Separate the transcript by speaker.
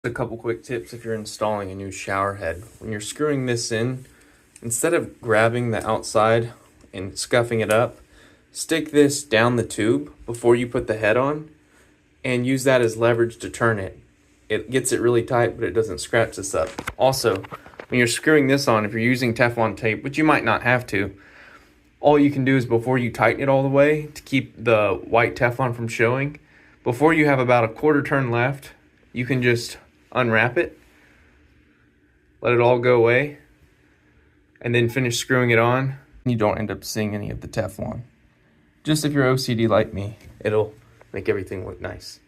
Speaker 1: A couple quick tips if you're installing a new shower head. When you're screwing this in, instead of grabbing the outside and scuffing it up, stick this down the tube before you put the head on and use that as leverage to turn it. It gets it really tight, but it doesn't scratch this up. Also, when you're screwing this on, if you're using Teflon tape, which you might not have to, all you can do is before you tighten it all the way to keep the white Teflon from showing, before you have about a quarter turn left, you can just unwrap it, let it all go away, and then finish screwing it on. You don't end up seeing any of the Teflon. Just if you're OCD like me, it'll make everything look nice.